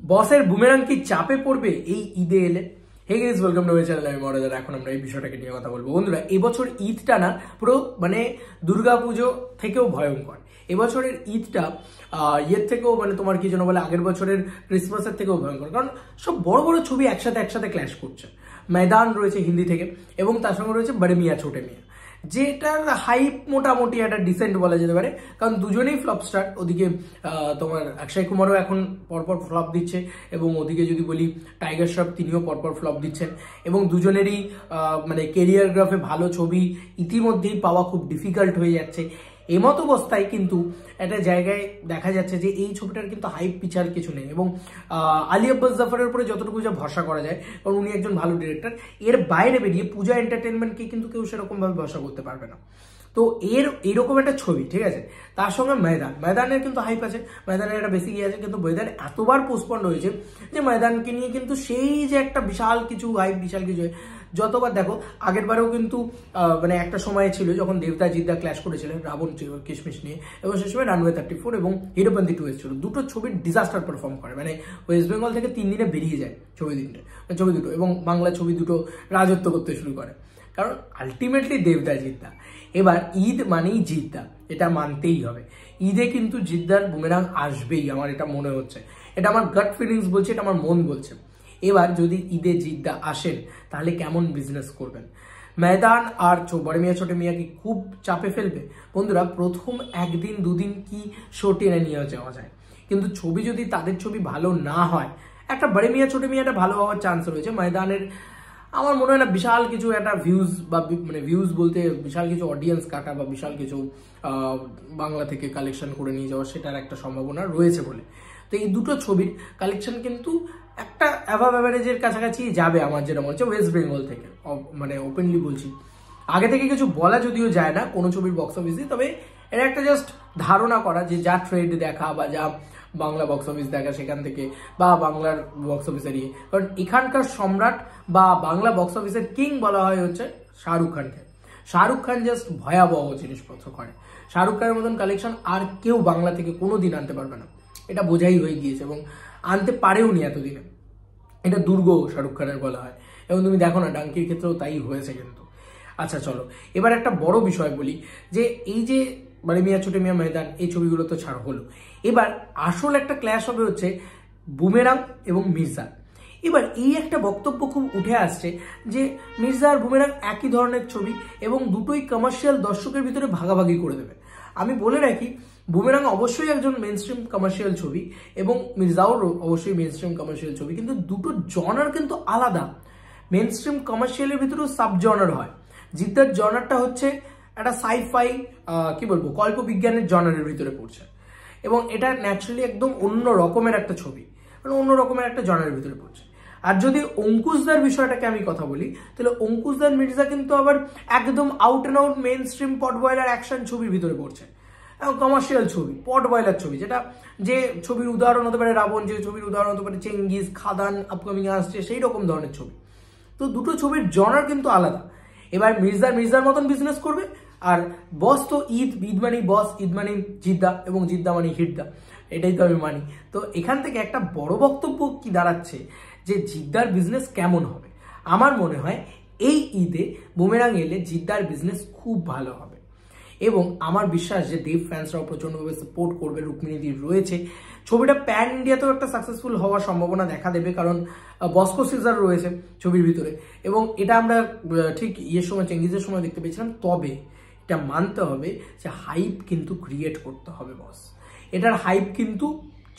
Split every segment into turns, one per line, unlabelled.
বসের বুমেরাং কি চাপে পড়বে এই ঈদে এলে? Hey guys, welcome to my channel. আমি মনোজ। এখন আমরা এই বিষয়টাকে নিয়ে কথা বলবো। বন্ধুরা, এবছর ঈদটা না পুরো দুর্গাপুজো থেকেও ভয়ঙ্কর। এবছরের ঈদটা ইয়ের থেকেও তোমার কি যেন বলে আগের বছরের ক্রিসমাসের থেকেও ভয়ঙ্কর, কারণ সব বড় বড় ছবি একসাথে ক্ল্যাশ করছে। ময়দান রয়েছে হিন্দি থেকে এবং তার সঙ্গে রয়েছে বড়ে মিয়া ছোটে মিয়া, যেটার হাইপ মোটামুটি একটা ডিসেন্ট বলা যেতে পারে, কারণ দুজনেই ফ্লপ স্টার। ওদিকে তোমার অক্ষয় কুমারও এখন পরপর ফ্লপ দিচ্ছে এবং ওদিকে যদি বলি টাইগার শ্রফ, তিনিও পরপর ফ্লপ দিচ্ছেন এবং দুজনেরই কেরিয়ার গ্রাফে ভালো ছবি ইতিমধ্যেই পাওয়া খুব ডিফিকাল্ট হয়ে যাচ্ছে। এমতো অবস্থায় কিন্তু একটা জায়গায় দেখা যাচ্ছে যে এই ছবিটার কিন্তু হাইপ পিছার কিছু নেই এবং আলী আব্বাস জাফরের উপরে যতটুকু যা ভরসা করা যায়, কারণ উনি একজন ভালো ডিরেক্টর, এর বাইরে বেরিয়ে পূজা এন্টারটেনমেন্টকে কিন্তু কেউ সেরকম ভাবে ভরসা করতে পারবে না। তো এইরকম একটা ছবি, ঠিক আছে, তার সঙ্গে ময়দানের কিন্তু হাইপ আছে, ময়দানের একটা বেশি গিয়ে আছে, কিন্তু ময়দান এতবার পোস্টপন্ড হয়েছে যে ময়দানকে নিয়ে কিন্তু সেই যে একটা বিশাল কিছু হাইপ, বিশাল কিছু যতবার দেখো, আগের বারেও কিন্তু একটা সময় ছিল যখন দেবদা জিদ্দা ক্ল্যাশ করেছিলেন রাবণ কিশমিশ নিয়ে, এবং সেই সময় রানওয়ে 34 এবং হিরোপন্থী 2 এসেছিল। দুটো ছবির ডিজাস্টার পারফর্ম করে, ওয়েস্ট বেঙ্গল থেকে 3 দিনে বেরিয়ে যায় ছবি দুটো, এবং বাংলা ছবি দুটো রাজত্ব করতে শুরু করে, কারণ আলটিমেটলি দেবদা জিদ্দা। এবার ঈদ মানেই জিদ্দা, এটা মানতেই হবে। ঈদে কিন্তু জিদ্দার বুমেরাং আসবেই, আমার এটা মনে হচ্ছে, এটা আমার গাট ফিলিংস বলছে, এটা আমার মন বলছে। এবার যদি ঈদে জিদ্দা আসেন তাহলে কেমন বিজনেস করবেন? ময়দান আর বড় মিয়া ছোট মিয়া কি খুব চাপে ফেলবে? বন্ধুরা, প্রথম একদিন দুদিন কি শো টেনে নিয়ে যাওয়া যায়, কিন্তু ছবি যদি তাদের ছবি ভালো না হয়, একটা বড় মিয়া ছোট মিয়াটা ভালো হওয়ার চান্স রয়েছে। ময়দানের আমার মনে হয় না বিশাল কিছু একটা ভিউজ বা ভিউজ বলতে বিশাল কিছু অডিয়েন্স কাটা বা বিশাল কিছু বাংলা থেকে কালেকশন করে নিয়ে যাওয়া, সেটার একটা সম্ভাবনা রয়েছে বলে। তো এই দুটো ছবির কালেকশন কিন্তু একটা অ্যাভাব অ্যাভারেজের কাছাকাছি যাবে আমার যেটা মনে হচ্ছে, ওয়েস্ট বেঙ্গল থেকে। ওপেনলি বলছি, আগে থেকে কিছু বলা যদিও যায় না কোনো ছবির বক্স অফিসে, তবে এটা একটা জাস্ট ধারণা করা যে যা ট্রেড দেখা বা যা বাংলা বক্স অফিস দেখা সেখান থেকে, বা বাংলার বক্স অফিসের কারণ এখানকার সম্রাট বা বাংলা বক্স অফিসের কিং বলা হয় হচ্ছে শাহরুখ খানকে। শাহরুখ খান জাস্ট ভয়াবহ জিনিসপত্র করে। শাহরুখ খানের মতন কালেকশন আর কেউ বাংলা থেকে কোনোদিন আনতে পারবে না, এটা বোঝাই হয়ে গিয়েছে, এবং আনতে পারেও নি এতদিনে। এটা দুর্গ শাহরুখ খানের বলা হয়, এবং তুমি দেখো না ডাঙ্কির ক্ষেত্রেও তাই হয়েছে কিন্তু। আচ্ছা চলো, এবার একটা বড় বিষয় বলি, যে এই যে বড় মিয়া ছোট মিয়া ময়দান, এই ছবিগুলো তো ছাড় হলো, এবার আসল একটা ক্ল্যাশ হবে হচ্ছে বুমেরাং এবং মির্জা। এবার এই একটা বক্তব্য খুব উঠে আসছে যে মির্জা আর বুমেরাং একই ধরনের ছবি এবং দুটোই কমার্শিয়াল দর্শকের ভিতরে ভাগাভাগি করে দেবে। আমি বলে রাখি, বুমেরাং অবশ্যই একজন মেইনস্ট্রিম কমার্শিয়াল ছবি এবং মির্জাও অবশ্যই মেইনস্ট্রিম কমার্শিয়াল ছবি, কিন্তু দুটো জনার কিন্তু আলাদা। মেইনস্ট্রিম কমার্শিয়ালের ভিতরেও সাব জনার হয়। জিদ্দার জনারটা হচ্ছে একটা সাইফাই, কি বলবো, কল্পবিজ্ঞানের জনারের ভিতরে পড়ছে, এবং এটা ন্যাচারালি একদম অন্য রকমের একটা ছবি, অন্য রকমের একটা জনারের ভিতরে পড়ছে। আর যদি অঙ্কুশদার বিষয়টাকে আমি কথা বলি, তাহলে অঙ্কুশদার মির্জা কিন্তু আবার একদম out and out mainstream potboiler action ছবির ভিতরে পড়ছে, কমার্শিয়াল ছবি, পট বয়লার ছবি, যেটা যে ছবির উদাহরণ হতে পারে রাবণ, যে ছবির উদাহরণ হতে পারে চেঙ্গিজ, খাদান আপকামিং আসছে, সেই রকম ধরনের ছবি। তো দুটো ছবির জনার কিন্তু আলাদা। এবার মির্জার মতন বিজনেস করবে, আর বস তো ঈদ মানি বস, ঈদ মানি জিদ্দা, এবং জিদ্দা মানি হিটদা, এটাই তো আমি মানি। তো এখান থেকে একটা বড় বক্তব্য কি দাঁড়াচ্ছে যে জিদ্দার বিজনেস কেমন হবে? আমার মনে হয় এই ঈদে বুমেরাং এলে জিদ্দার বিজনেস খুব ভালো হবে, এবং আমার বিশ্বাস যে দেব ফ্যান্সরাও প্রচন্ডভাবে সাপোর্ট করবে। রুক্মিণীদি রয়েছে, ছবিটা প্যান ইন্ডিয়াতেও একটা সাকসেসফুল হওয়ার সম্ভাবনা দেখা দেবে, কারণ বস্কো সিজার রয়েছে ছবির ভিতরে, এবং এটা আমরা ঠিক সময় চেঙ্গিজের সময় দেখতে পেয়েছিলাম। তবে এটা মানতে হবে যে হাইপ কিন্তু ক্রিয়েট করতে হবে বস, এটার হাইপ কিন্তু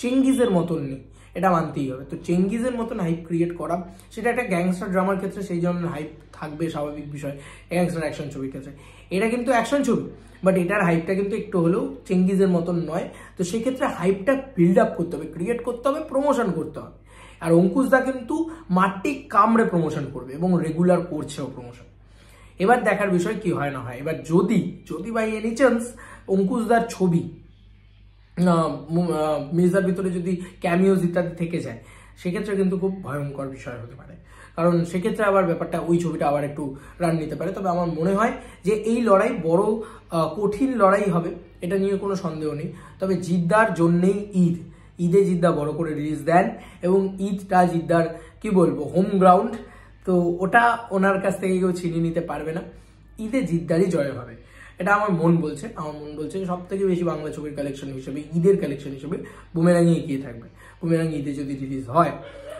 চেঙ্গিজের মতন নেই, এটা মানতেই হবে। তো চেঙ্গিজের মতন হাইপ ক্রিয়েট করা, সেটা একটা গ্যাংস্টার ড্রামার ক্ষেত্রে সেই জন্য হাইপ থাকবে, স্বাভাবিক বিষয়। গ্যাংস্টার অ্যাকশন ছবির ক্ষেত্রে এটা কিন্তু অ্যাকশন ছবি, বাট এটার হাইপটা কিন্তু একটু হলেও চেঙ্গিজের মতন নয়। তো সেক্ষেত্রে হাইপটা বিল্ড আপ করতে হবে, ক্রিয়েট করতে হবে, প্রমোশন করতে হবে। আর অঙ্কুশদা কিন্তু মাটি কামড়ে প্রমোশন করবে এবং রেগুলার করছেও প্রমোশন। এবার দেখার বিষয় কি হয় না হয়। এবার যদি বাই এনি চান্স অঙ্কুশদার ছবি মির্জার ভিতরে যদি ক্যামিওজ ইত্যাদি থেকে যায়, সেক্ষেত্রে কিন্তু খুব ভয়ঙ্কর বিষয় হতে পারে, কারণ সেক্ষেত্রে আবার ব্যাপারটা ওই ছবিটা আবার একটু রান নিতে পারে। তবে আমার মনে হয় যে এই লড়াই বড় কঠিন লড়াই হবে, এটা নিয়ে কোনো সন্দেহ নেই। তবে জিদ্দার জন্যেই ঈদ, ঈদে জিদ্দা বড় করে রিলিজ দেন এবং ঈদটা জিদ্দার কি বলবো হোম গ্রাউন্ড, তো ওটা ওনার কাছ থেকে কেউ ছিনিয়ে নিতে পারবে না। ঈদে জিদ্দারই জয় হবে, এটা আমার মন বলছে। আমার মন বলছে সব থেকে বেশি বাংলা ছবির কালেকশন হিসেবে, ঈদের কালেকশন হিসেবে বুমেরাঙই এগিয়ে থাকবে। বুমেরাং ঈদে যদি রিলিজ হয়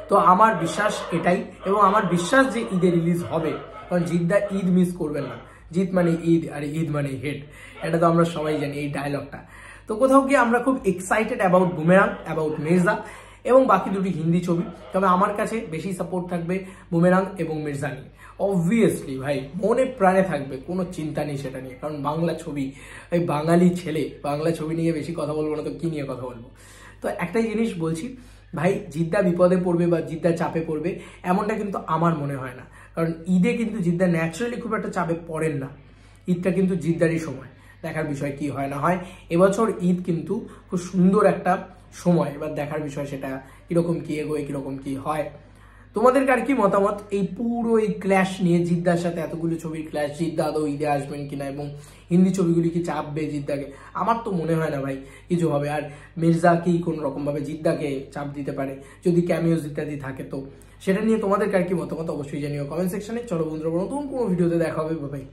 তো আমার বিশ্বাস এটাই, এবং আমার বিশ্বাস যে ঈদে রিলিজ হবে, কারণ জিদ্দা ঈদ মিস করবেন না। জিত মানে ঈদ আর ঈদ মানে হিট, এটা তো আমরা সবাই জানি এই ডায়লগটা। তো কোথাও গিয়ে আমরা খুব excited about boomerang, about Mirza এবং বাকি দুটি হিন্দি ছবি। তবে আমার কাছে বেশি সাপোর্ট থাকবে বুমেরাং এবং মির্জা নিয়ে। অবভিয়াসলি ভাই মনে প্রাণে থাকবে, কোনো চিন্তা নেই সেটা নিয়ে, কারণ বাংলা ছবি, এই বাঙালি ছেলে, বাংলা ছবি নিয়ে বেশি কথা বলবো না তো কি নিয়ে কথা বলবো। তো একটাই জিনিস বলছি ভাই, জিদ্দা বিপদে পড়বে বা জিদ্দা চাপে পড়বে এমনটা কিন্তু আমার মনে হয় না, কারণ ঈদে কিন্তু জিদ্দা ন্যাচারালি খুব একটা চাপে পড়েন না। ঈদটা কিন্তু জিদ্দারই সময়, দেখার বিষয় কি হয় না হয়। এবছর ঈদ কিন্তু খুব সুন্দর একটা সময়, এবার দেখার বিষয় সেটা কিরকম কি এগোয়, কিরকম কি হয়। তোমাদের আর কি মতামত এই পুরো এই ক্ল্যাশ নিয়ে, জিদ্দার সাথে এতগুলো ছবির ক্ল্যাশ, জিদ্দা আদৌ ঈদে আসবেন কিনা এবং হিন্দি ছবিগুলি কি চাপবে জিদ্দাকে? আমার তো মনে হয় না ভাই কিছু হবে। আর মির্জা কি কোনো রকম ভাবে জিদ্দাকে চাপ দিতে পারে যদি ক্যামিওস ইত্যাদি থাকে? তো সেটা নিয়ে তোমাদের আর কি মতামত অবশ্যই জানিও কমেন্ট সেকশনে। চলো বন্ধুরা, নতুন কোনো ভিডিওতে দেখা হবে, ভাই।